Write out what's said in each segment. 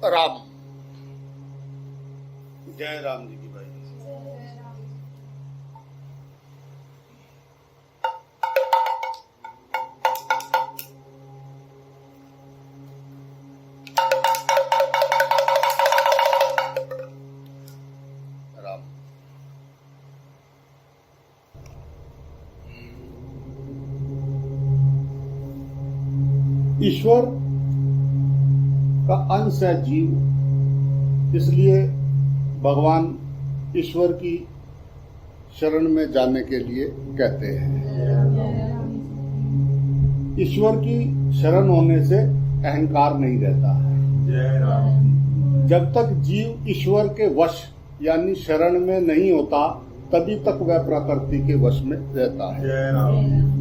राम। जय राम जी की भाई। राम। ईश्वर का अंश है जीव, इसलिए भगवान ईश्वर की शरण में जाने के लिए कहते हैं। ईश्वर की शरण होने से अहंकार नहीं रहता है। जब तक जीव ईश्वर के वश यानी शरण में नहीं होता, तभी तक वह प्रकृति के वश में रहता है।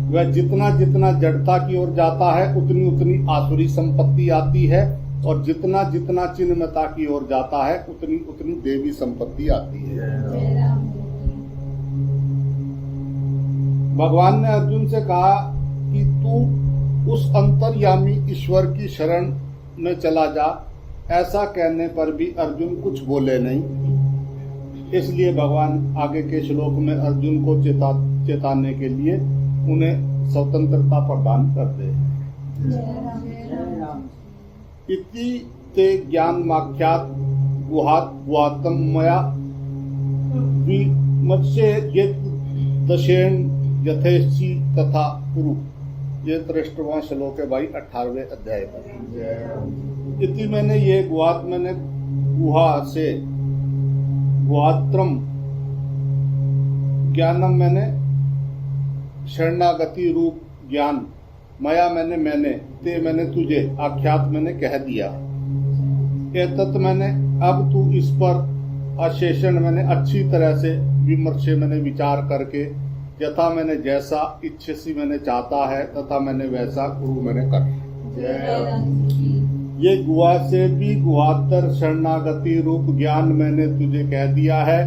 वह जितना जितना जड़ता की ओर जाता है, उतनी उतनी आसुरी संपत्ति आती है, और जितना जितना चिन्मयता की ओर जाता है, उतनी उतनी देवी संपत्ति आती है। भगवान ने अर्जुन से कहा कि तू उस अंतर्यामी ईश्वर की शरण में चला जा। ऐसा कहने पर भी अर्जुन कुछ बोले नहीं। इसलिए भगवान आगे के श्लोक में अर्जुन को चेताने के लिए उन्हें स्वतंत्रता प्रदान करते हैं। इति ते ज्ञानमाख्यात गुहात गुहातम मया विमत्स्य दशेन यथेच्छी तथा कुरु। ये 63वां श्लोक है भाई 18वें अध्याय पर। इति मैंने ये गुहात मैंने गुहा से, गुहात्रम ज्ञानम मैंने शरणागति रूप ज्ञान, मया मैंने ते मैंने तुझे, आख्यात मैंने कह दिया। एतत् मैंने अब तू इस पर अशेषण मैंने अच्छी तरह से विमर्श मैंने विचार करके, यथा मैंने जैसा इच्छसी मैंने चाहता है तथा मैंने वैसा गुरु मैंने कर। ये गुहा से भी गुहातर शरणागति रूप ज्ञान मैंने तुझे कह दिया है।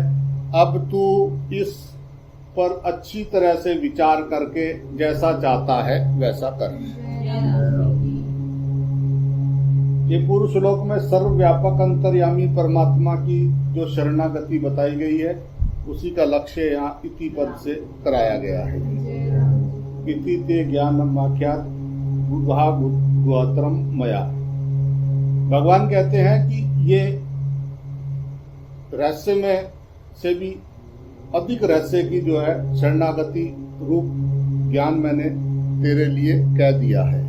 अब तू इस पर अच्छी तरह से विचार करके जैसा चाहता है वैसा कर। ये पूर्व श्लोक में सर्वव्यापक अंतर्यामी परमात्मा की जो शरणागति बताई गई है, उसी का लक्ष्य यहाँ इति पद से कराया गया है। इति ते ज्ञानम आख्यात गुहा गुहात्रम मया। भगवान कहते हैं कि ये रहस्य में से भी अधिक रहस्य की जो है शरणागति रूप ज्ञान मैंने तेरे लिए कह दिया है।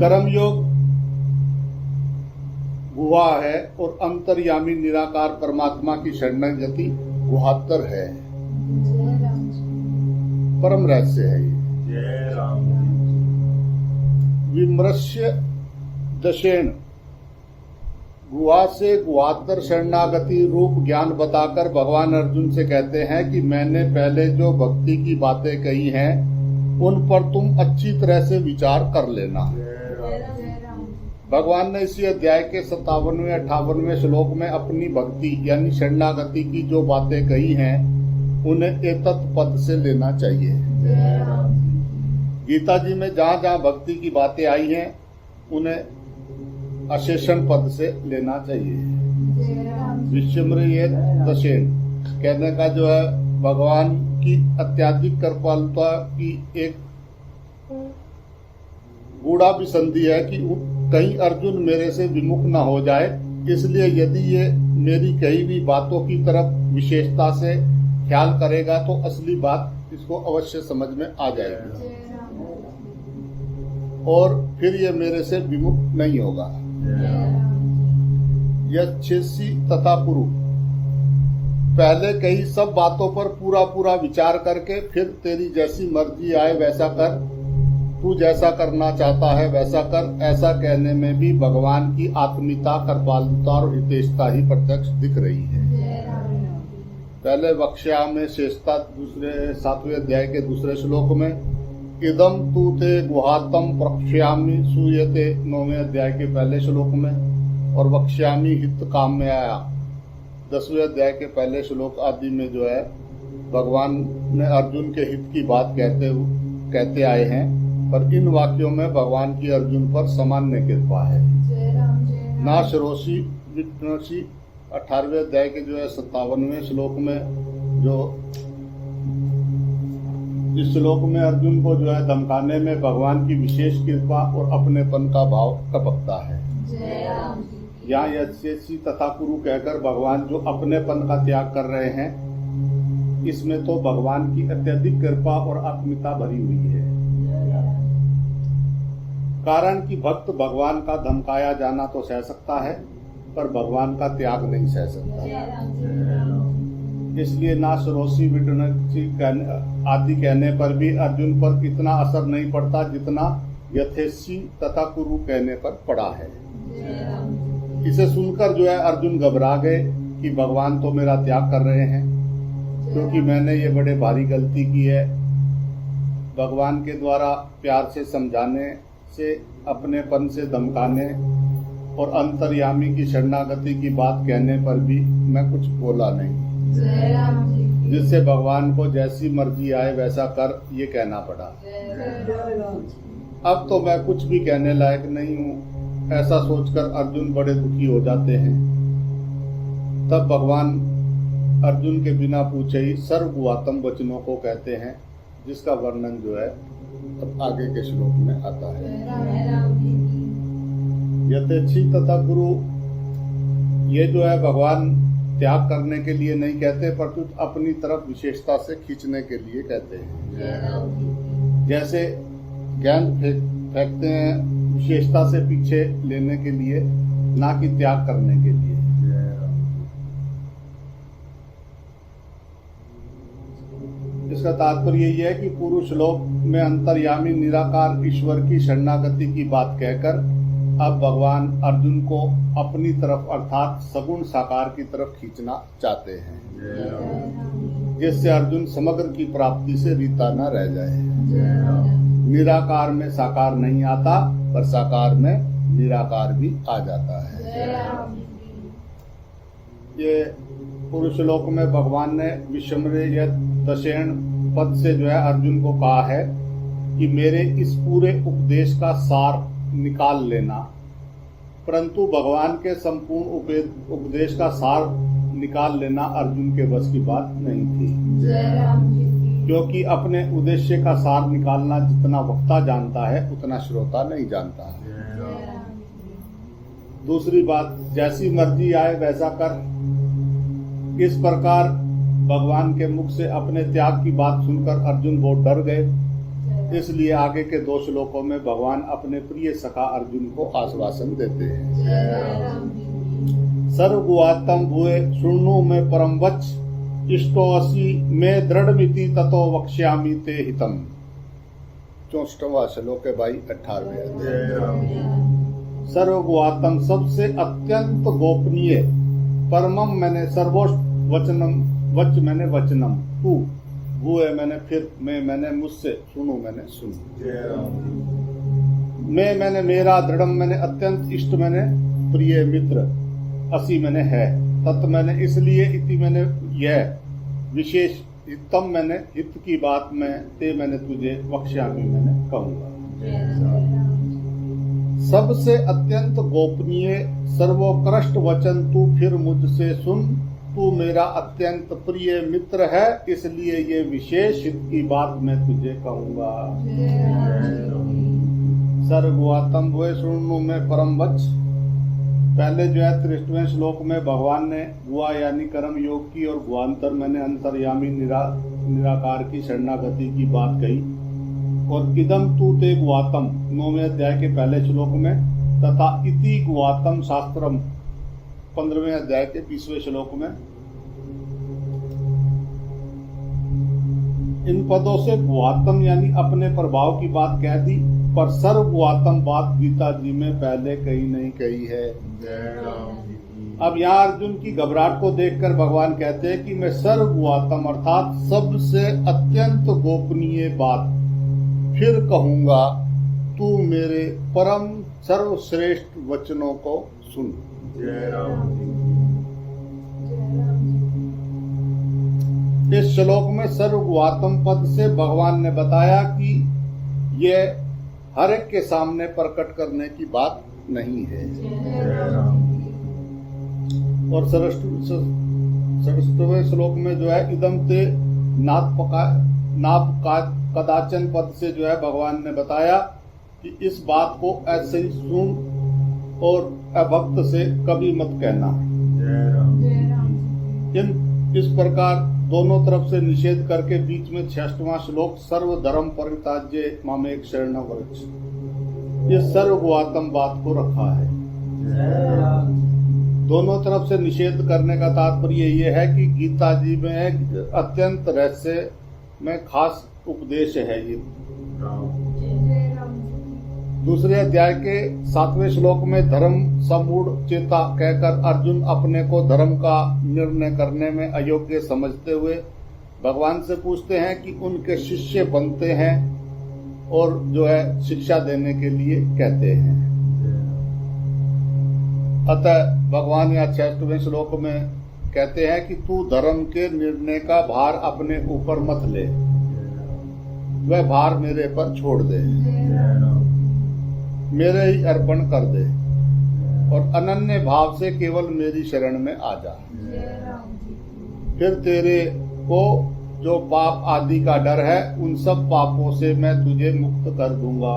कर्म योग गुहा है और अंतर्यामी निराकार परमात्मा की शरणागति गुहातर है। परम रहस्य है ये। विमृश्य दशेन, गुहा से गुहातर शरणागति रूप ज्ञान बताकर भगवान अर्जुन से कहते हैं कि मैंने पहले जो भक्ति की बातें कही हैं, उन पर तुम अच्छी तरह से विचार कर लेना। भगवान ने इसी अध्याय के 57वें 58वें श्लोक में अपनी भक्ति यानी शरणागति की जो बातें कही हैं, उन्हें एतत् पद से लेना चाहिए। गीता जी में जहाँ जहाँ भक्ति की बातें आई हैं, उन्हें अशेषण पद से लेना चाहिए। विश्वम्रिय दशेन कहने का जो है भगवान की अत्याधिक कृपालुता की एक गूढ़ा भी संधि है कि कहीं अर्जुन मेरे से विमुख न हो जाए। इसलिए यदि ये मेरी कही हुई बातों की तरफ विशेषता से ख्याल करेगा तो असली बात इसको अवश्य समझ में आ जाएगी और फिर ये मेरे से विमुख नहीं होगा। यच्छेसी तथा पुरु, पहले कही सब बातों पर पूरा पूरा विचार करके फिर तेरी जैसी मर्जी आए वैसा कर, तू जैसा करना चाहता है वैसा कर। ऐसा कहने में भी भगवान की आत्मीयता, कृपालुता और हितेशता ही प्रत्यक्ष दिख रही है। पहले वक्ष्या में शेषता दूसरे 7वें अध्याय के दूसरे श्लोक में, इदम तू ते गुहातम प्रक्ष्यामि सूयते 9वें अध्याय के पहले श्लोक में, और वक्ष्यामि हित काम में आया 10वें अध्याय के पहले श्लोक आदि में जो है भगवान ने अर्जुन के हित की बात कहते आए हैं। पर इन वाक्यों में भगवान की अर्जुन पर सामान्य कृपा है। ना शरोषि विष्णुषि 18वें अध्याय के जो है 57वें श्लोक में जो इस श्लोक में अर्जुन को जो है धमकाने में भगवान की विशेष कृपा और अपनेपन का भाव टपकता है। यहाँ यस्येसी तथा कुरु कहकर भगवान जो अपनेपन का त्याग कर रहे हैं, इसमें तो भगवान की अत्यधिक कृपा और आत्मीयता भरी हुई है। कारण कि भक्त भगवान का धमकाया जाना तो सह सकता है, पर भगवान का त्याग नहीं सह सकता। इसलिए ना शरोषि विष्णुषि आदि कहने पर भी अर्जुन पर इतना असर नहीं पड़ता जितना यथेषि तथा कुरु कहने पर पड़ा है। इसे सुनकर जो है अर्जुन घबरा गए कि भगवान तो मेरा त्याग कर रहे हैं, क्योंकि मैंने ये बड़े भारी गलती की है। भगवान के द्वारा प्यार से समझाने से, अपनेपन से धमकाने और अंतर्यामी की शरणागति की बात कहने पर भी मैं कुछ बोला नहीं, जिससे भगवान को जैसी मर्जी आए वैसा कर ये कहना पड़ा। अब तो मैं कुछ भी कहने लायक नहीं हूँ, ऐसा सोचकर अर्जुन बड़े दुखी हो जाते हैं। तब भगवान अर्जुन के बिना पूछे ही सर्वगुआत्म वचनों को कहते हैं, जिसका वर्णन जो है अब आगे के श्लोक में आता है। यथेच्छी तथा गुरु, ये जो है भगवान त्याग करने के लिए नहीं कहते, परंतु अपनी तरफ विशेषता से खींचने के लिए कहते हैं। जैसे गेंद फेंकते हैं विशेषता से पीछे लेने के लिए, ना कि त्याग करने के लिए। इसका तात्पर्य यही है कि पूर्व श्लोक में अंतर्यामी निराकार ईश्वर की शरणागति की बात कहकर अब भगवान अर्जुन को अपनी तरफ अर्थात सगुण साकार की तरफ खींचना चाहते हैं, जिससे अर्जुन समग्र की प्राप्ति से रीता न रह जाए। निराकार में साकार नहीं आता, पर साकार में निराकार भी आ जाता है। ये पूर्व श्लोक में भगवान ने विषमरे या दशेण पद से जो है अर्जुन को कहा है कि मेरे इस पूरे उपदेश का सार निकाल लेना, परंतु भगवान के संपूर्ण उपदेश का सार निकाल लेना अर्जुन के बस की बात नहीं थी, क्योंकि अपने उद्देश्य का सार निकालना जितना वक्ता जानता है उतना श्रोता नहीं जानता है। दूसरी बात, जैसी मर्जी आए वैसा कर, इस प्रकार भगवान के मुख से अपने त्याग की बात सुनकर अर्जुन बहुत डर गए। इसलिए आगे के 2 श्लोकों में भगवान अपने प्रिय सखा अर्जुन को आश्वासन देते हैं। सर्वगुआत्म भूये शृणु में परम वच, इष्टोऽसि में दृढ़मिति ततो वक्ष्यामि ते हितम। 64वां श्लोक है भाई 18वें अध्याय। सर्वगुआत्म सबसे अत्यंत गोपनीय, परमम मैंने सर्वोच्च, वचनम वच मैंने वचनम, तू वो है मैंने फिर, मैंने मुझसे, सुनो मैंने सुन, मैंने मेरा, दृढ़म मैंने अत्यंत, इष्ट मैंने प्रिय, मित्र, असी मैंने है, तत् मैंने इसलिए, इति मैंने यह, विशेष, हितम मैंने हित की बात में, ते मैंने तुझे, वक्ष्यामि मैंने कहूंगा। सबसे अत्यंत गोपनीय सर्वोत्कृष्ट वचन तू फिर मुझसे सुन, तू मेरा अत्यंत प्रिय मित्र है, इसलिए ये विशेष हित की बात मैं तुझे कहूंगा। सर्वगुआत्म भूये शृणु में परम वच, पहले जो है 63वें श्लोक में भगवान ने गुआ यानी कर्म योग की और गुआंतर मैंने अंतर्यामी निराकार की शरणागति की बात कही, और इदम तू ते गुआत्म 9वें अध्याय के पहले श्लोक में, तथा इति गुआत्म शास्त्रम 15वें अध्याय के 20वें श्लोक में। इन पदों से गुआत्म यानी अपने प्रभाव की बात कह दी, पर सर्वगुआत्म बात गीता जी में पहले कहीं नहीं कही है। अब यहाँ अर्जुन की घबराहट को देखकर भगवान कहते हैं कि मैं सर्वगुआत्म अर्थात सबसे अत्यंत गोपनीय बात फिर कहूंगा, तू मेरे परम सर्वश्रेष्ठ वचनों को सुन। इस श्लोक में सर्वगुआत्म पद से भगवान ने बताया कि यह हर एक के सामने प्रकट करने की बात नहीं है। जय राम और 67वें श्लोक में जो है इदम ते नाप कदाचन पद से जो है भगवान ने बताया कि इस बात को ऐसे ही सुन और अभक्त से कभी मत कहना। जय राम इस प्रकार दोनों तरफ से निषेध करके बीच में 66वां श्लोक सर्व धर्म परित्याज्य मामेक शरणं व्रज, ये सर्वगुणात्म बात को रखा है। जय राम दोनों तरफ से निषेध करने का तात्पर्य ये है कि गीता जी में अत्यंत रहस्य में खास उपदेश है ये। दूसरे अध्याय के 7वें श्लोक में धर्म समूढ़ चेता कहकर अर्जुन अपने को धर्म का निर्णय करने में अयोग्य समझते हुए भगवान से पूछते हैं कि उनके शिष्य बनते हैं और जो है शिक्षा देने के लिए कहते हैं। अतः भगवान या 66वें श्लोक में कहते हैं कि तू धर्म के निर्णय का भार अपने ऊपर मत ले, वह भार मेरे पर छोड़ दे, मेरे ही अर्पण कर दे और अनन्य भाव से केवल मेरी शरण में आ जा। फिर तेरे को जो पाप आदि का डर है उन सब पापों से मैं तुझे मुक्त कर दूंगा।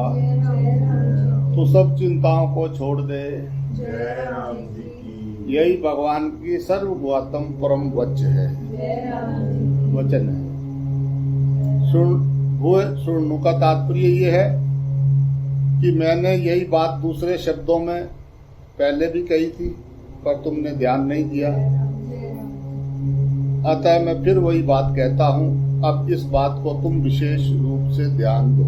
तू सब चिंताओं को छोड़ दे। जय राम जी की। यही भगवान की सर्वगुणात्म परम वचन है। सुननु का तात्पर्य ये है कि मैंने यही बात दूसरे शब्दों में पहले भी कही थी पर तुमने ध्यान नहीं दिया, अतः मैं फिर वही बात कहता हूँ। अब इस बात को तुम विशेष रूप से ध्यान दो।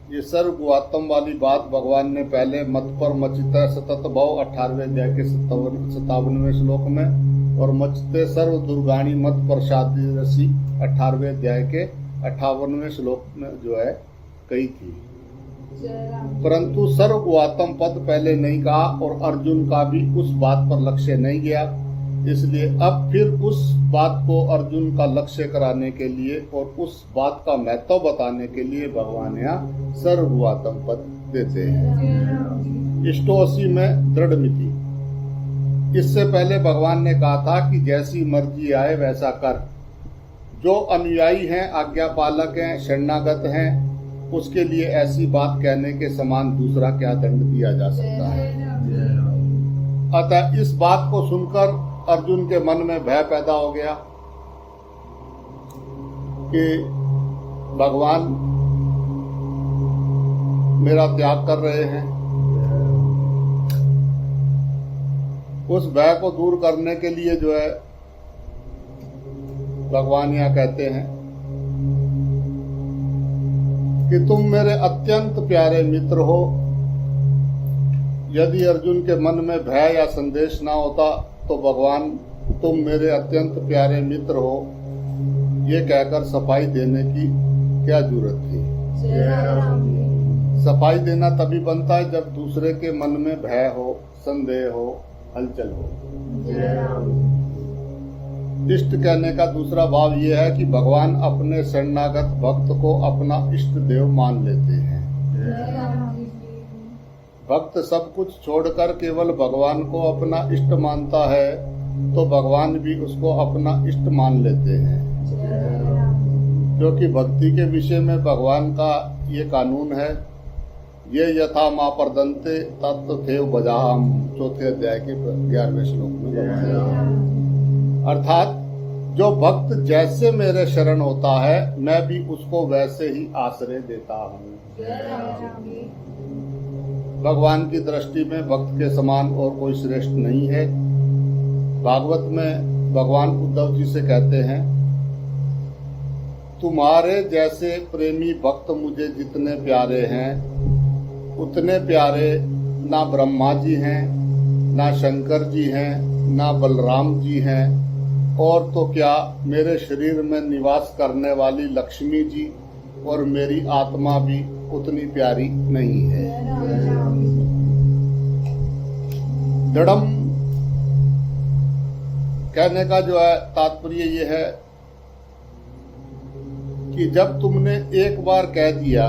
ये सर्वगुणात्म वाली बात भगवान ने पहले मत पर मचित सतत भाव 18वें अध्याय के 57वें श्लोक में और मचते सर्व दुर्गाणी मत प्रसादी रसी 18वें अध्याय के 58वें श्लोक में जो है कही थी। परंतु सर्वगुणात्म पद पहले नहीं कहा और अर्जुन का भी उस बात पर लक्ष्य नहीं गया, इसलिए अब फिर उस बात को अर्जुन का लक्ष्य कराने के लिए और उस बात का महत्व बताने के लिए भगवान यहाँ सर्वगुणात्म पद देते हैं। इष्टोसी में दृढ़ मिति। इससे पहले भगवान ने कहा था कि जैसी मर्जी आए वैसा कर। जो अनुयायी हैं, आज्ञा पालक हैं, शरणागत हैं, उसके लिए ऐसी बात कहने के समान दूसरा क्या दंड दिया जा सकता है। अतः इस बात को सुनकर अर्जुन के मन में भय पैदा हो गया कि भगवान मेरा त्याग कर रहे हैं। उस भय को दूर करने के लिए जो है भगवान यहाँ कहते हैं कि तुम मेरे अत्यंत प्यारे मित्र हो। यदि अर्जुन के मन में भय या संदेश ना होता तो भगवान तुम मेरे अत्यंत प्यारे मित्र हो ये कहकर सफाई देने की क्या जरूरत थी। सफाई देना तभी बनता है जब दूसरे के मन में भय हो, संदेह हो, हलचल हो। इष्ट कहने का दूसरा भाव यह है कि भगवान अपने शरणागत भक्त को अपना इष्ट देव मान लेते हैं। भक्त सब कुछ छोड़कर केवल भगवान को अपना इष्ट मानता है तो भगवान भी उसको अपना इष्ट मान लेते हैं, क्योंकि भक्ति के विषय में भगवान का ये कानून है। ये यथा माँ प्रदंते तत्व थे बजाम, चौथे अध्याय के 11वें श्लोक में। अर्थात जो भक्त जैसे मेरे शरण होता है मैं भी उसको वैसे ही आश्रय देता हूँ। भगवान की दृष्टि में भक्त के समान और कोई श्रेष्ठ नहीं है। भागवत में भगवान उद्धव जी से कहते हैं, तुम्हारे जैसे प्रेमी भक्त मुझे जितने प्यारे हैं उतने प्यारे ना ब्रह्मा जी हैं, ना शंकर जी हैं, ना बलराम जी हैं, और तो क्या मेरे शरीर में निवास करने वाली लक्ष्मी जी और मेरी आत्मा भी उतनी प्यारी नहीं है। दृढ़म कहने का जो है तात्पर्य ये है कि जब तुमने एक बार कह दिया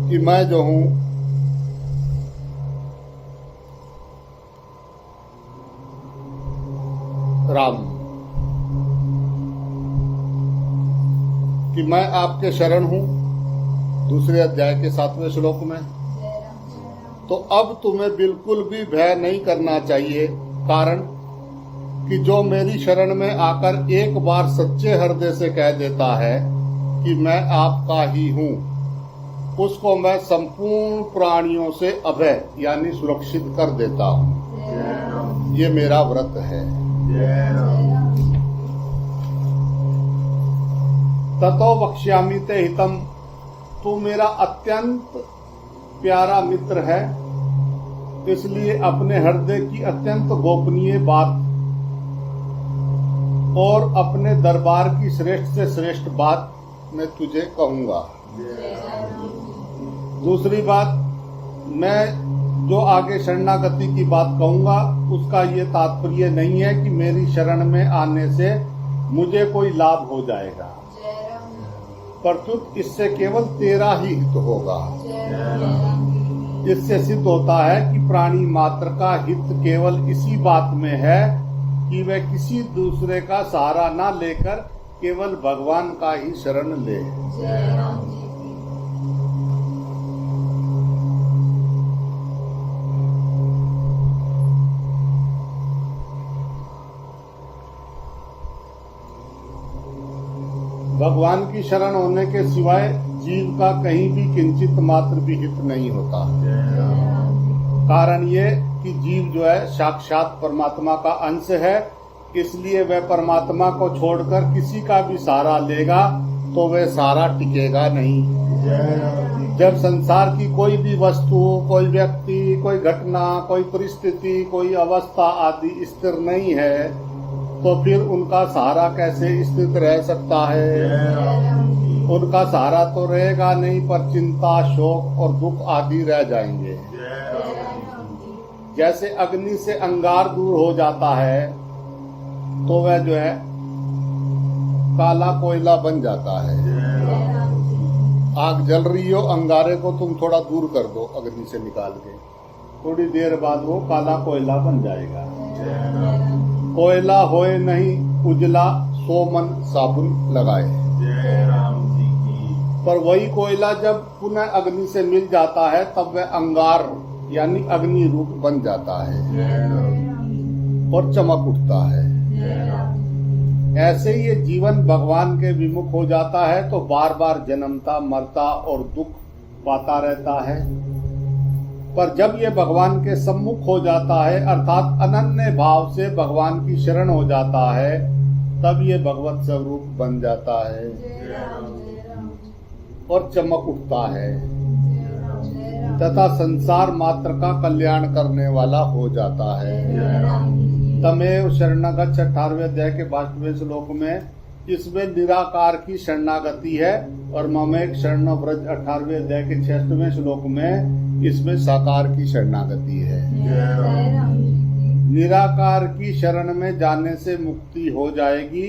कि मैं जो हूं राम, कि मैं आपके शरण हूं, दूसरे अध्याय के 7वें श्लोक में। तो अब तुम्हें बिल्कुल भी भय नहीं करना चाहिए, कारण कि जो मेरी शरण में आकर एक बार सच्चे हृदय से कह देता है कि मैं आपका ही हूं, उसको मैं संपूर्ण प्राणियों से अभय यानी सुरक्षित कर देता हूं। ये मेरा व्रत है। ततो वक्ष्यामि ते हितम, तू मेरा अत्यंत प्यारा मित्र है, इसलिए अपने हृदय की अत्यंत गोपनीय बात और अपने दरबार की श्रेष्ठ से श्रेष्ठ बात मैं तुझे कहूंगा। दूसरी बात, मैं जो आगे शरणागति की बात कहूंगा उसका ये तात्पर्य नहीं है कि मेरी शरण में आने से मुझे कोई लाभ हो जाएगा, परंतु इससे केवल तेरा ही हित होगा। इससे सिद्ध होता है कि प्राणी मात्र का हित केवल इसी बात में है कि वह किसी दूसरे का सहारा ना लेकर केवल भगवान का ही शरण ले। भगवान की शरण होने के सिवाय जीव का कहीं भी किंचित मात्र भी हित नहीं होता। कारण ये कि जीव जो है साक्षात परमात्मा का अंश है, इसलिए वह परमात्मा को छोड़कर किसी का भी सहारा लेगा तो वह सहारा टिकेगा नहीं। जब संसार की कोई भी वस्तु, कोई व्यक्ति, कोई घटना, कोई परिस्थिति, कोई अवस्था आदि स्थिर नहीं है तो फिर उनका सहारा कैसे स्थित रह सकता है? उनका सहारा तो रहेगा नहीं, पर चिंता, शोक और दुख आदि रह जाएंगे। जैसे अग्नि से अंगार दूर हो जाता है तो वह जो है काला कोयला बन जाता है। आग जल रही हो, अंगारे को तुम थोड़ा दूर कर दो अग्नि से निकाल के, थोड़ी देर बाद वो काला कोयला बन जाएगा। कोयला होए नहीं उजला, सो मन साबुन लगाए। पर वही कोयला जब पुनः अग्नि से मिल जाता है तब वह अंगार यानी अग्नि रूप बन जाता है और चमक उठता है। ऐसे ये जीवन भगवान के विमुख हो जाता है तो बार बार जन्मता, मरता और दुख पाता रहता है। पर जब ये भगवान के सम्मुख हो जाता है अर्थात अनन्य भाव से भगवान की शरण हो जाता है, तब ये भगवत स्वरूप बन जाता है और चमक उठता है तथा संसार मात्र का कल्याण करने वाला हो जाता है। तमेव शरणगच्छ 18वें अध्याय के 22वें श्लोक में इसमें निराकार की शरणागति है और ममेक शरण व्रज 18वें अध्याय के 66वें श्लोक में इसमें साकार की शरणागति है। निराकार की शरण में जाने से मुक्ति हो जाएगी,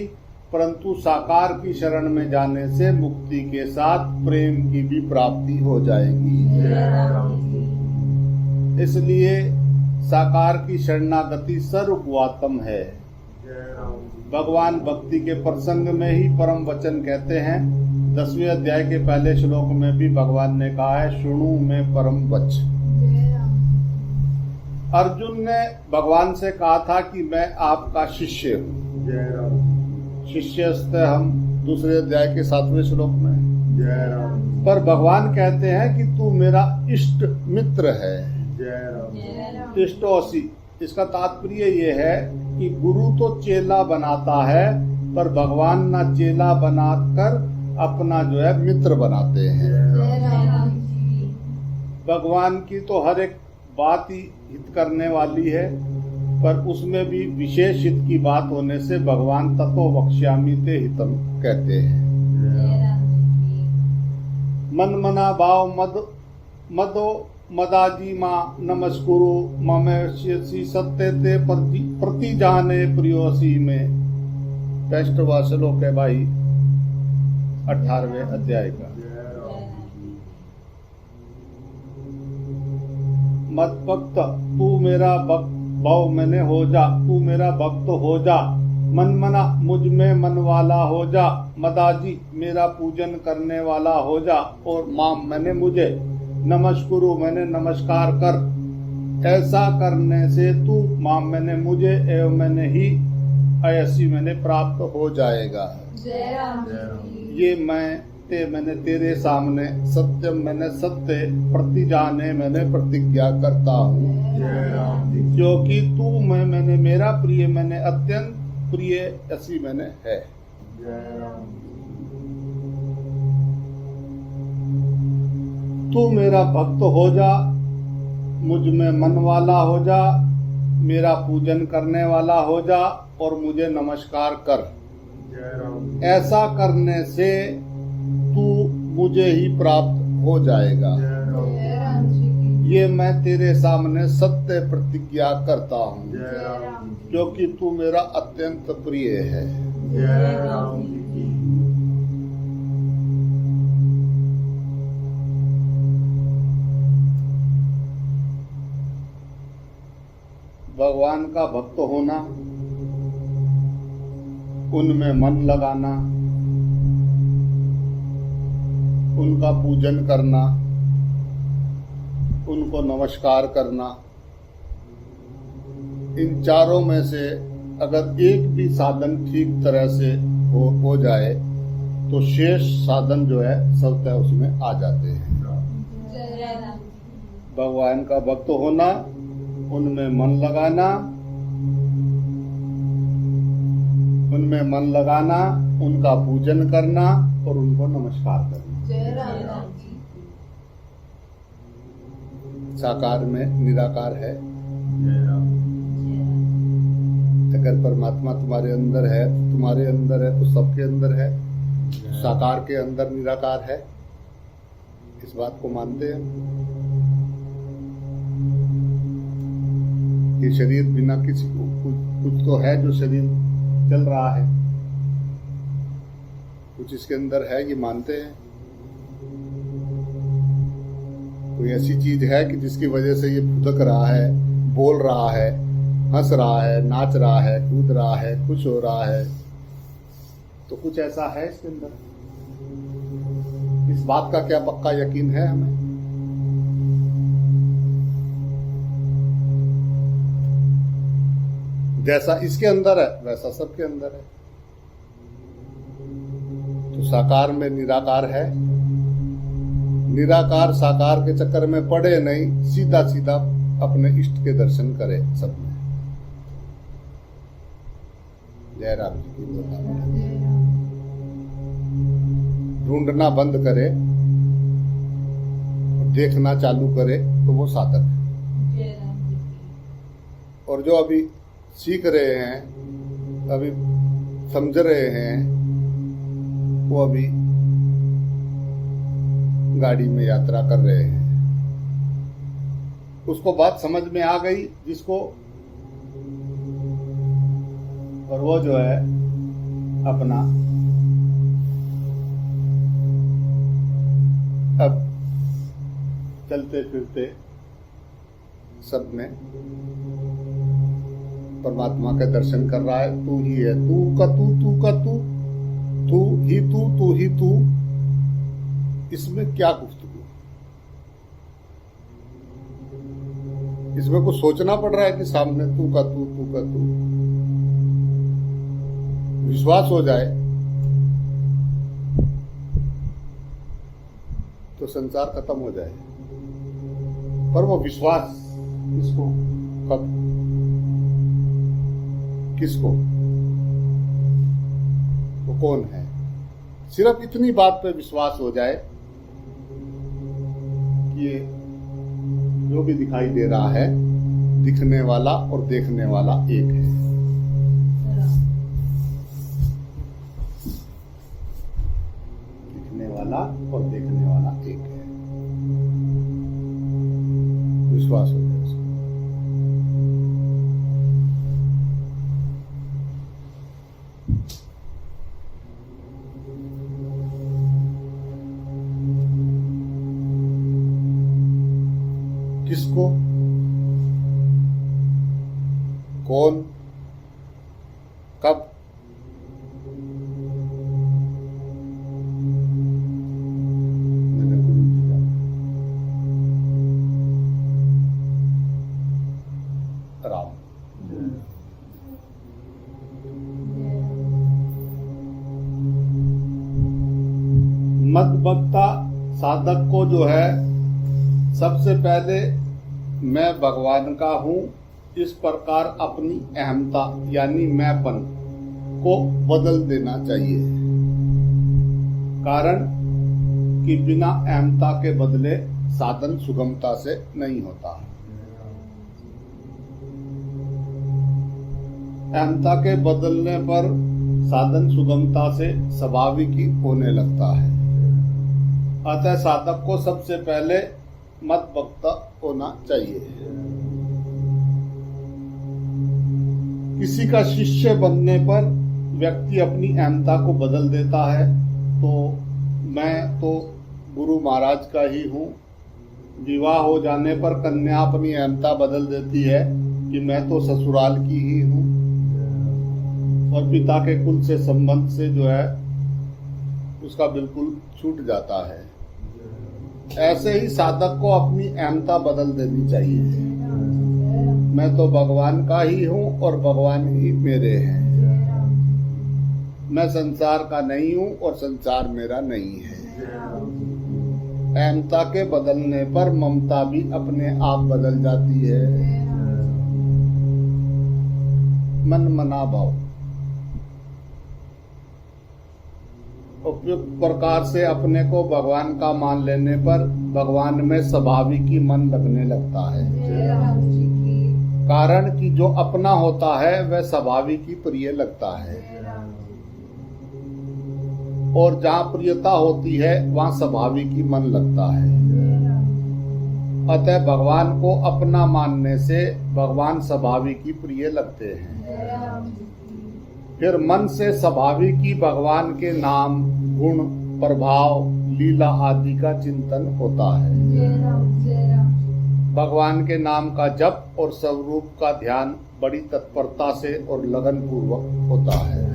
परंतु साकार की शरण में जाने से मुक्ति के साथ प्रेम की भी प्राप्ति हो जाएगी। इसलिए साकार की शरणागति सर्वोत्तम है। भगवान भक्ति के प्रसंग में ही परम वचन कहते हैं। 10वें अध्याय के पहले श्लोक में भी भगवान ने कहा है, शुणु में परम वच। अर्जुन ने भगवान से कहा था कि मैं आपका शिष्य हूँ। शिष्यस्ते हम, दूसरे अध्याय के 7वें श्लोक में। पर भगवान कहते हैं कि तू मेरा इष्ट मित्र है। इष्टोसी, इसका तात्पर्य ये है कि गुरु तो चेला बनाता है, पर भगवान ना चेला बनाकर अपना जो है मित्र बनाते हैं। भगवान की तो हर एक बात ही हित करने वाली है, पर उसमें भी विशेष हित की बात होने से भगवान ततो वक्ष्यामि ते हितम कहते हैं। मन मना भाव मदो मदाजी माँ नमस्कुरु ममेश्यसी सत्य ते प्रति जाने प्रियोसी में। टेस्ट श्लोक है भाई 18वें अध्याय का। मत भक्त तू मेरा भक्त भव मैंने हो जा, तू मेरा भक्त हो जा। मन मना मुझ में मन वाला हो जा, मदाजी मेरा पूजन करने वाला हो जा। और माम मैंने मुझे, नमस्कुरु मैंने नमस्कार कर। ऐसा करने से तू माम मैंने मुझे, एवं मैंने ही, ऐसी मैंने प्राप्त हो जाएगा। जय राम जय राम। जी ये मैं ते मैंने तेरे सामने, सत्यम मैंने सत्य, प्रति जाने मैंने प्रतिज्ञा करता हूँ। जय राम जी की। क्योंकि तू मैंने मेरा प्रिय मैंने अत्यंत प्रिय ऐसी मैंने है। जय राम तू मेरा भक्त हो जा, मुझ में मन वाला हो जा, मेरा पूजन करने वाला हो जा और मुझे नमस्कार कर। जय राम। ऐसा करने से तू मुझे ही प्राप्त हो जाएगा। जय राम। जय राम जी की। ये मैं तेरे सामने सत्य प्रतिज्ञा करता हूँ, जय राम जी की। क्योंकि तू मेरा अत्यंत प्रिय है। जय राम जी की। भगवान का भक्त होना, उनमें मन लगाना, उनका पूजन करना, उनको नमस्कार करना, इन चारों में से अगर एक भी साधन ठीक तरह से हो जाए तो शेष साधन जो है स्वतः उसमें आ जाते हैं। जय राम। भगवान का भक्त होना, उनमें मन लगाना, उनका पूजन करना और उनको नमस्कार करना। जय राम जी। साकार में निराकार है। जय राम। अगर परमात्मा तुम्हारे अंदर है तो तुम्हारे अंदर है, तो सबके अंदर है। साकार के अंदर निराकार है, इस बात को मानते हैं। ये शरीर बिना किसी को कुछ तो है जो शरीर चल रहा है, कुछ इसके अंदर है, ये मानते हैं। कोई ऐसी चीज है कि जिसकी वजह से ये फुदक रहा है, बोल रहा है, हंस रहा है, नाच रहा है, कूद रहा है, खुश हो रहा है, तो कुछ ऐसा है इसके अंदर। इस बात का क्या पक्का यकीन है हमें? जैसा इसके अंदर है वैसा सबके अंदर है। तो साकार में निराकार है, निराकार साकार के चक्कर में पड़े नहीं, सीधा सीधा अपने इष्ट के दर्शन करे सब में। जय राम जी की बोला। ढूंढना बंद करे और देखना चालू करे तो वो साधक है। जय राम जी की। और जो अभी सीख रहे हैं, अभी समझ रहे हैं, वो अभी गाड़ी में यात्रा कर रहे हैं। उसको बात समझ में आ गई जिसको, और वो जो है अपना अब चलते फिरते सब में परमात्मा के दर्शन कर रहा है। तू ही है, तू का तू, तू का तू, तू ही तू, तू ही तू। इसमें क्या गुफ्तगू? इसमें कुछ सोचना पड़ रहा है कि सामने तू का तू, तू का तू। विश्वास हो जाए तो संसार खत्म हो जाए। पर वो विश्वास किसको, कब, किसको, वो कौन है? सिर्फ इतनी बात पे विश्वास हो जाए कि ये जो भी दिखाई दे रहा है, दिखने वाला और देखने वाला एक है। दिखने वाला और देखने वाला एक है। विश्वास हो जाए उसको। किसको? कौन, कब, मैंने गुरु जी का राम। मदभक्ता साधक को जो है सबसे पहले मैं भगवान का हूँ इस प्रकार अपनी अहमता यानी मैंपन को बदल देना चाहिए। कारण कि बिना अहमता के बदले साधन सुगमता से नहीं होता। अहमता के बदलने पर साधन सुगमता से स्वाभाविक ही होने लगता है। अतः साधक को सबसे पहले मदभक्ता होना चाहिए। किसी का शिष्य बनने पर व्यक्ति अपनी अहमता को बदल देता है, तो मैं तो गुरु महाराज का ही हूँ। विवाह हो जाने पर कन्या अपनी अहमता बदल देती है कि मैं तो ससुराल की ही हूँ, और पिता के कुल से संबंध से जो है उसका बिल्कुल छूट जाता है। ऐसे ही साधक को अपनी अहमता बदल देनी चाहिए। मैं तो भगवान का ही हूँ और भगवान ही मेरे हैं। मैं संसार का नहीं हूँ और संसार मेरा नहीं है। अहमता के बदलने पर ममता भी अपने आप बदल जाती है। मन मना भाव उपयुक्त प्रकार से अपने को भगवान का मान लेने पर भगवान में स्वाभाविक ही मन लगने लगता है। कारण कि जो अपना होता है वह स्वाभाविक ही प्रिय लगता है, और जहाँ प्रियता होती है वहाँ स्वाभाविक ही मन लगता है। अतः भगवान को अपना मानने से भगवान स्वाभाविक ही प्रिय लगते हैं। फिर मन से स्वाभाविक ही भगवान के नाम, गुण, प्रभाव, लीला आदि का चिंतन होता है। भगवान के नाम का जप और स्वरूप का ध्यान बड़ी तत्परता से और लगन पूर्वक होता है।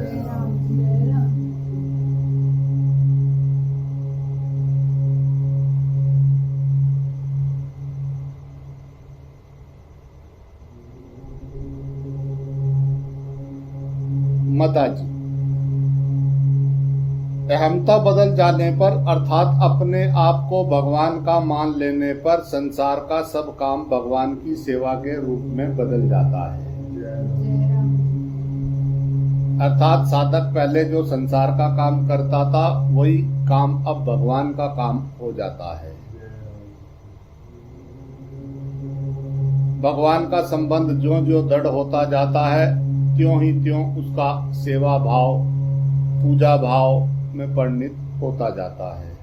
माता जी, अहमता बदल जाने पर अर्थात अपने आप को भगवान का मान लेने पर संसार का सब काम भगवान की सेवा के रूप में बदल जाता है। अर्थात साधक पहले जो संसार का काम करता था वही काम अब भगवान का काम हो जाता है। भगवान का संबंध ज्यों ज्यों दृढ़ होता जाता है त्यों ही त्यों उसका सेवा भाव, पूजा भाव में परिणित होता जाता है।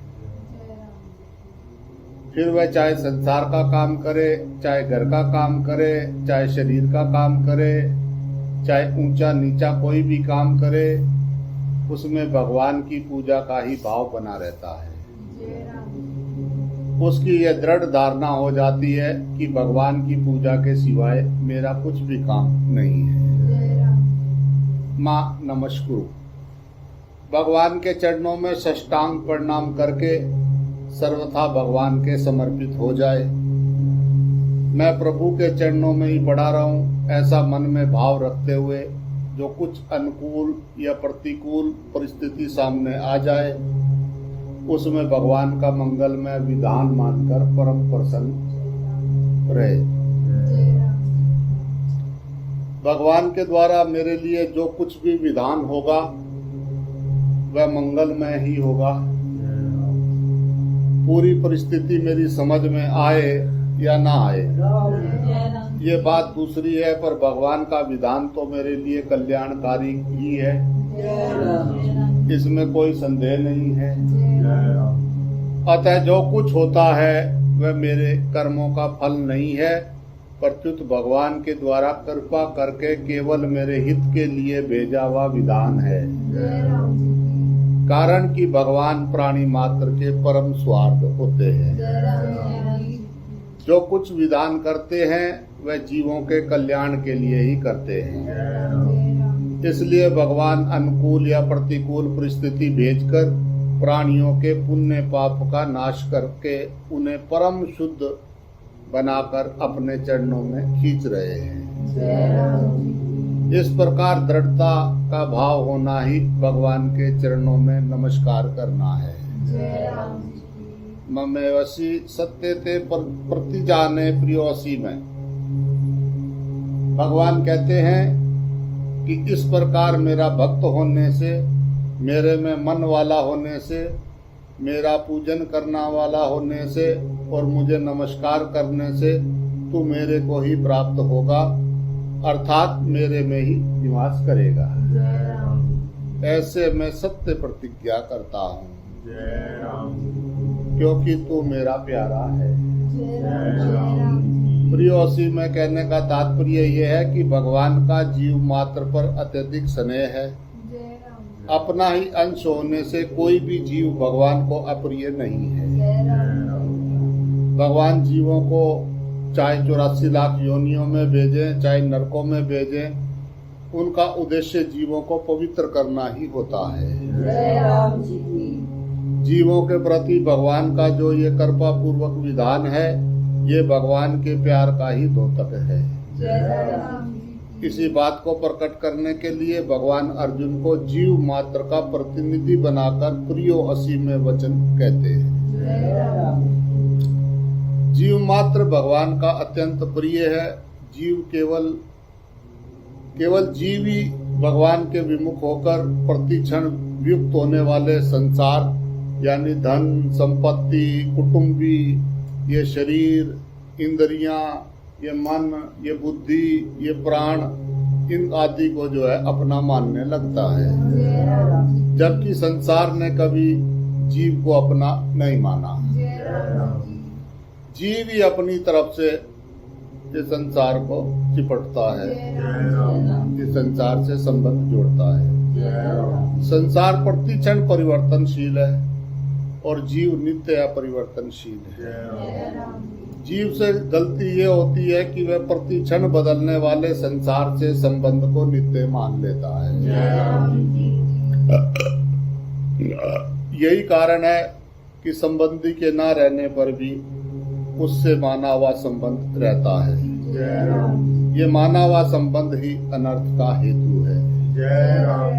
फिर वह चाहे संसार का काम करे, चाहे घर का काम करे, चाहे शरीर का काम करे, चाहे ऊंचा नीचा कोई भी काम करे, उसमें भगवान की पूजा का ही भाव बना रहता है। उसकी यह दृढ़ धारणा हो जाती है कि भगवान की पूजा के सिवाय मेरा कुछ भी काम नहीं है। माँ नमस्कुरु। भगवान के चरणों में साष्टांग प्रणाम करके सर्वथा भगवान के समर्पित हो जाए। मैं प्रभु के चरणों में ही पड़ा रहूं, ऐसा मन में भाव रखते हुए जो कुछ अनुकूल या प्रतिकूल परिस्थिति सामने आ जाए उसमें भगवान का मंगलमय विधान मानकर परम प्रसन्न रहे। भगवान के द्वारा मेरे लिए जो कुछ भी विधान होगा वह मंगलमय ही होगा। पूरी परिस्थिति मेरी समझ में आए या ना आए ये बात दूसरी है, पर भगवान का विधान तो मेरे लिए कल्याणकारी ही है, इसमें कोई संदेह नहीं है। अतः जो कुछ होता है वह मेरे कर्मों का फल नहीं है, प्रत्युत भगवान के द्वारा कृपा करके केवल मेरे हित के लिए भेजा हुआ विधान है। कारण कि भगवान प्राणी मात्र के परम स्वार्थ होते हैं। जो कुछ विधान करते हैं वह जीवों के कल्याण के लिए ही करते हैं। जय राम। इसलिए भगवान अनुकूल या प्रतिकूल परिस्थिति भेजकर प्राणियों के पुण्य पाप का नाश करके उन्हें परम शुद्ध बनाकर अपने चरणों में खींच रहे हैं। जय राम। इस प्रकार दृढ़ता का भाव होना ही भगवान के चरणों में नमस्कार करना है। जय राम। ममेवसी सत्य ते प्रतिजाने प्रियोसी में भगवान कहते हैं कि इस प्रकार मेरा भक्त होने से, मेरे में मन वाला होने से, मेरा पूजन करना वाला होने से और मुझे नमस्कार करने से तू मेरे को ही प्राप्त होगा, अर्थात मेरे में ही निवास करेगा। जय राम। ऐसे मैं सत्य प्रतिज्ञा करता हूँ, जय राम। क्योंकि तू मेरा प्यारा है। जय राम। जय राम। प्रियोसी में कहने का तात्पर्य यह है कि भगवान का जीव मात्र पर अत्यधिक स्नेह है। जय राम। अपना ही अंश होने से कोई भी जीव भगवान को अप्रिय नहीं है। जय राम। भगवान जीवों को चाहे 84 लाख योनियों में भेजें, चाहे नरकों में भेजें, उनका उद्देश्य जीवों को पवित्र करना ही होता है। जय राम जी की। जीवों के प्रति भगवान का जो ये कृपा पूर्वक विधान है, ये भगवान के प्यार का ही द्योतक है। जय राम जी की। इसी बात को प्रकट करने के लिए भगवान अर्जुन को जीव मात्र का प्रतिनिधि बनाकर प्रियो असी में वचन कहते हैं। जय राम। जीव मात्र भगवान का अत्यंत प्रिय है। जीव केवल जीव ही भगवान के विमुख होकर प्रतिक्षण युक्त होने वाले संसार यानी धन, संपत्ति, कुटुंबी, ये शरीर, इंद्रियां, ये मन, ये बुद्धि, ये प्राण, इन आदि को जो है अपना मानने लगता है, जय राम। जबकि संसार ने कभी जीव को अपना नहीं माना। जय राम। जीव ही अपनी तरफ से इस संसार को चिपटता है, जय राम। इस संसार से संबंध जोड़ता है। जय राम। संसार प्रतिक्षण परिवर्तनशील है और जीव नित्य अपरिवर्तनशील है। जय राम। जीव से गलती ये होती है कि वह प्रतिक्षण बदलने वाले संसार से संबंध को नित्य मान लेता है। जय राम जी। यही कारण है कि संबंधी के ना रहने पर भी उससे माना हुआ संबंध रहता है। जय राम। ये माना हुआ संबंध ही अनर्थ का हेतु है। जय राम।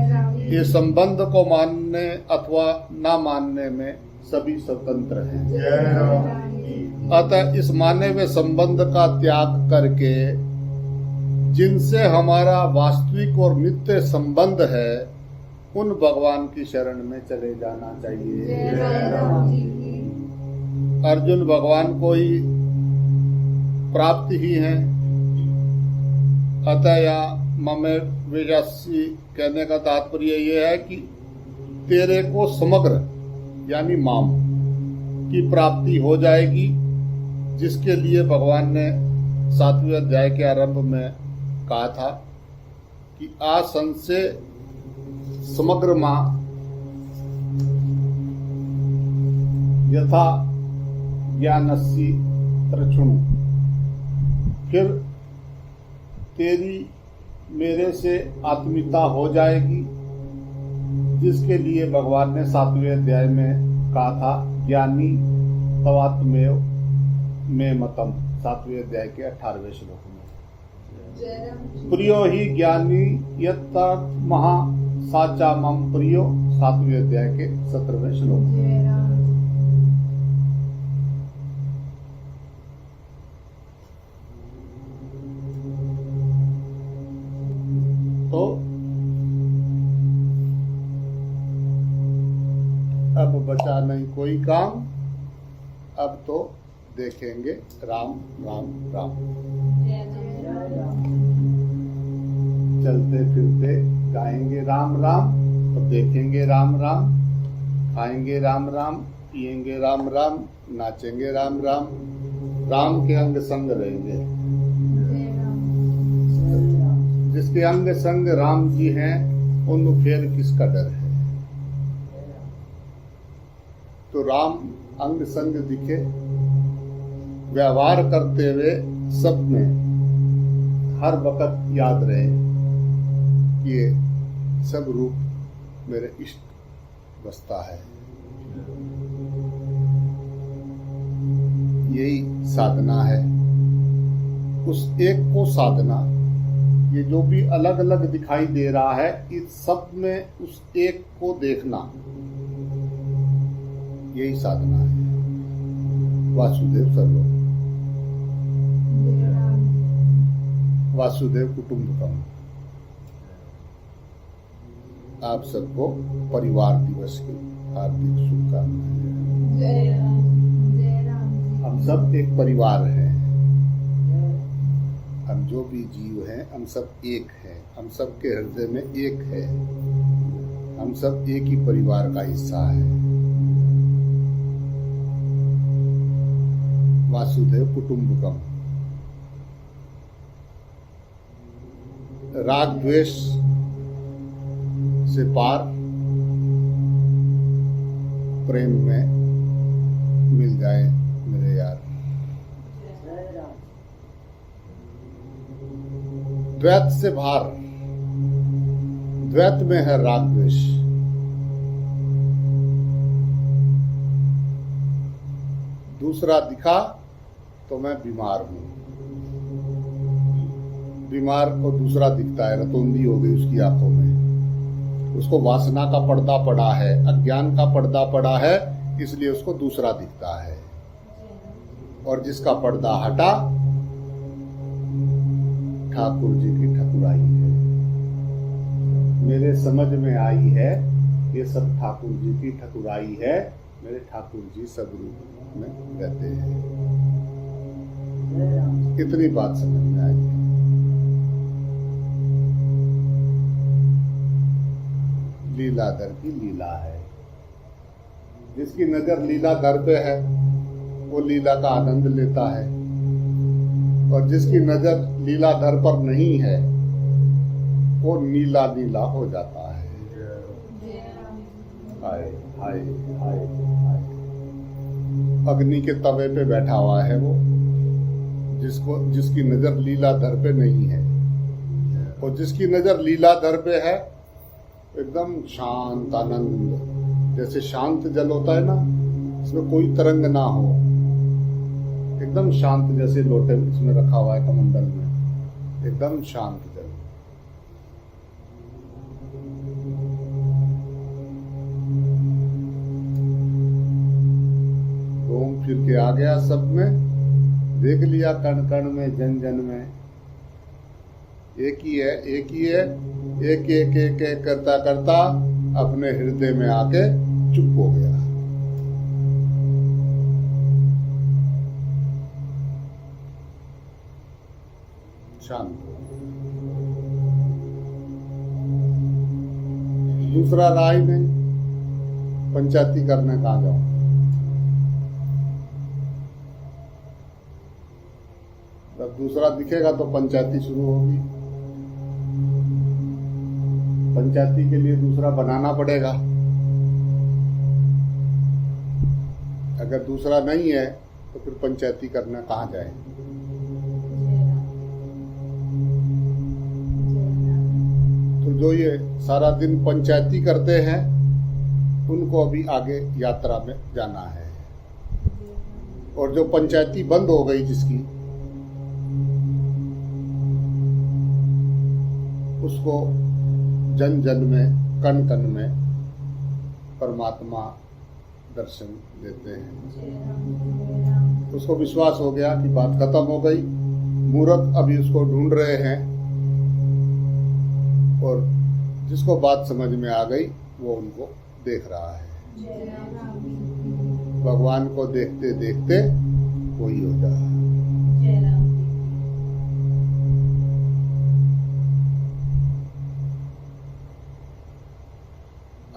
ये संबंध को मानने अथवा ना मानने में सभी स्वतंत्र हैं। जय राम। अतः इस माने हुए संबंध का त्याग करके जिनसे हमारा वास्तविक और नित्य संबंध है, उन भगवान की शरण में चले जाना चाहिए। जय राम जी की। अर्जुन भगवान को ही प्राप्त ही है। अतः यहाँ ममे वेजासी कहने का तात्पर्य यह है कि तेरे को समग्र यानी माम की प्राप्ति हो जाएगी, जिसके लिए भगवान ने 7वें अध्याय के आरंभ में कहा था कि आसंसे समग्र मां यथा ज्ञानसी त्रक्षुणु। फिर तेरी मेरे से आत्मीयता हो जाएगी, जिसके लिए भगवान ने 7वें अध्याय में कहा था ज्ञानी तवात्मेव में मतम, 7वें अध्याय के 18वें श्लोक में। जय राम। प्रियो ही ज्ञानी यत्तर्थ महा साचा मम प्रियो, 7वें अध्याय के 17वें श्लोक में। जय राम। तो अब बचा नहीं कोई काम, अब तो देखेंगे राम राम राम। जय राम। चलते फिरते गाएंगे राम राम, तो देखेंगे राम राम, खाएंगे राम राम, पिएंगे राम राम, नाचेंगे राम राम, राम के अंग संग रहेंगे। जय राम। जिसके अंग संग राम जी हैं, उनको फिर किसका डर है। तो राम अंग संग दिखे, व्यवहार करते हुए सब में हर वक्त याद रहे कि ये सब रूप मेरे इष्ट बसता है। यही साधना है, उस एक को साधना। ये जो भी अलग अलग दिखाई दे रहा है, इस सब में उस एक को देखना, यही साधना है। वासुदेव सर्वम, जय राम वासुदेव कुटुंबकम। आप सबको परिवार दिवस की हार्दिक शुभकामनाएं। जय राम जय राम जी हम सब एक परिवार हैं। हम जो भी जीव हैं, हम सब एक हैं। हम सब के हृदय में एक है। हम सब एक ही परिवार का हिस्सा है। वासुदेव कुटुंबकम। राग द्वेष से पार प्रेम में मिल जाए मेरे यार। द्वैत से बाहर, द्वैत में है राग द्वेष। दूसरा दिखा तो मैं बीमार हूं। बीमार को दूसरा दिखता है, रतौंधी हो गई उसकी आंखों में। उसको वासना का पर्दा पड़ा है, अज्ञान का पर्दा पड़ा है, इसलिए उसको दूसरा दिखता है। और जिसका पर्दा हटा, ठाकुर जी की ठकुराई है। मेरे समझ में आई है, ये सब ठाकुर जी की ठकुराई है। मेरे ठाकुर जी सब रूप में रहते हैं। इतनी बात समझ में आई है। लीलाधर की लीला है। जिसकी नजर लीलाधर पे है, वो लीला का आनंद लेता है। और जिसकी नजर लीलाधर पर नहीं है, वो नीला नीला हो जाता है। हाय हाय हाय हाय। अग्नि के तवे पे बैठा हुआ है वो, जिसकी नजर लीलाधर पे नहीं है। और जिसकी नजर लीलाधर पे है, एकदम शांत आनंद, जैसे शांत जल होता है ना, इसमें कोई तरंग ना हो, एकदम शांत, जैसे लोटे इसमें रखा हुआ है कमंडल में, एकदम शांत जल। घूम फिर के आ गया सब में, देख लिया कण कण में, जन जन में। एक ही है, एक ही है। एक एक एक एक करता करता अपने हृदय में आके चुप हो गया। शांत। दूसरा राय नहीं, पंचायती करने कहाँ जाओ। जब दूसरा दिखेगा तो पंचायती शुरू होगी। पंचायती के लिए दूसरा बनाना पड़ेगा। अगर दूसरा नहीं है तो फिर पंचायती करना कहाँ जाए। तो जो ये सारा दिन पंचायती करते हैं, उनको अभी आगे यात्रा में जाना है। और जो पंचायती बंद हो गई जिसकी, उसको जन जन में, कण कण में परमात्मा दर्शन देते हैं। उसको विश्वास हो गया कि बात खत्म हो गई। मूर्ख अभी उसको ढूंढ रहे हैं, और जिसको बात समझ में आ गई वो उनको देख रहा है। भगवान को देखते देखते वही हो जा।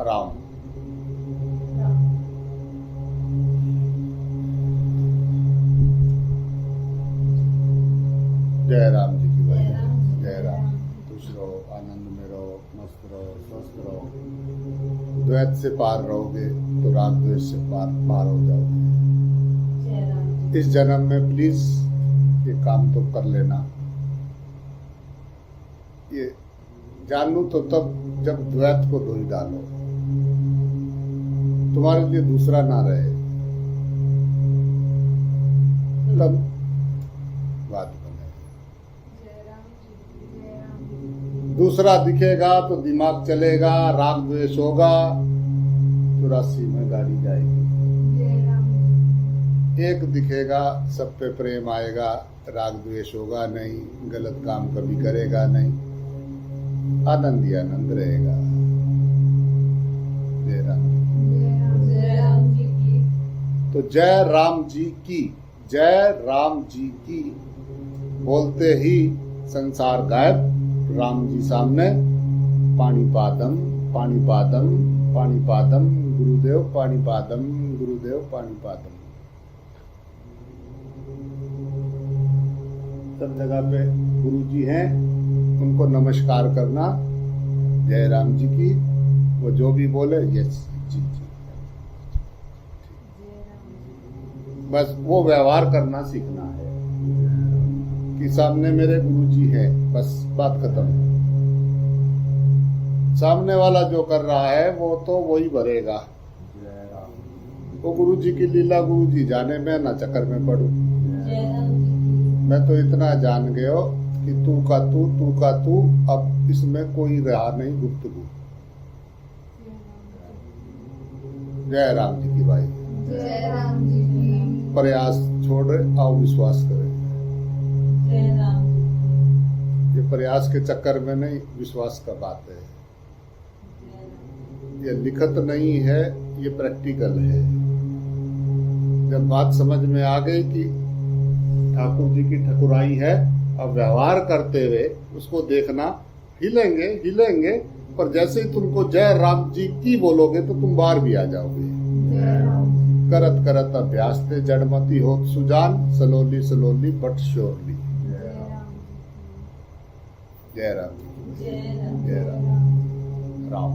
राम। जय राम जी की बहन। जय राम। खुश रहो, आनंद में रहो, मस्त रहो, स्वस्थ रहो। द्वैत से पार रहोगे तो राग द्वेष से पार हो जाओगे। इस जन्म में प्लीज ये काम तो कर लेना। ये जानू तो तब जब द्वैत को धोई डालो, तुम्हारे लिए दूसरा ना रहे, तब बात बने। जय राम जी, जय राम। दूसरा दिखेगा तो दिमाग चलेगा, राग द्वेष होगा, 84 में गाड़ी जाएगी। जय राम। एक दिखेगा सब पे प्रेम आएगा, राग द्वेष होगा नहीं, गलत काम कभी करेगा नहीं, आनंद ही आनंद रहेगा। जय राम। जय राम। जय राम जी की। तो जय राम जी की, जय राम जी की बोलते ही संसार गायब, राम जी सामने, पाणिपादम पाणिपादम पाणिपादम गुरुदेव पाणिपादम गुरुदेव पाणिपादम। सब जगह पे गुरु जी हैं, उनको नमस्कार करना, जय राम जी की, वो जो भी बोले यस जी जी। जय राम। बस वो व्यवहार करना सीखना है कि सामने मेरे गुरु जी हैं, बस बात खत्म। सामने वाला जो कर रहा है वो तो वही भरेगा। जय राम। वो गुरु जी की लीला गुरु जी जाने, में ना चक्कर में पड़ू। जय राम जी की। मैं तो इतना जान गए हो कि तू का तू, अब इसमें कोई रहा नहीं गुफ्तगू। जय राम जी की भाई, जय राम जी की। प्रयास छोड़ आओ विश्वास करें। जय राम जी। ये प्रयास के चक्कर में नहीं, विश्वास का बात है। ये लिखत नहीं है, ये प्रैक्टिकल है। जब बात समझ में आ गई कि ठाकुर जी की ठकुराई है, अब व्यवहार करते हुए उसको देखना, हिलेंगे हिलेंगे, पर जैसे ही तुमको जय राम जी की बोलोगे तो तुम बाहर भी आ जाओगे। जय राम जी। करत करत अभ्यास थे जड़मती होत सुजान, सलोली सलोली बट श्योरली। जय राम जय राम जी, जी। जय राम। जय राम। राम।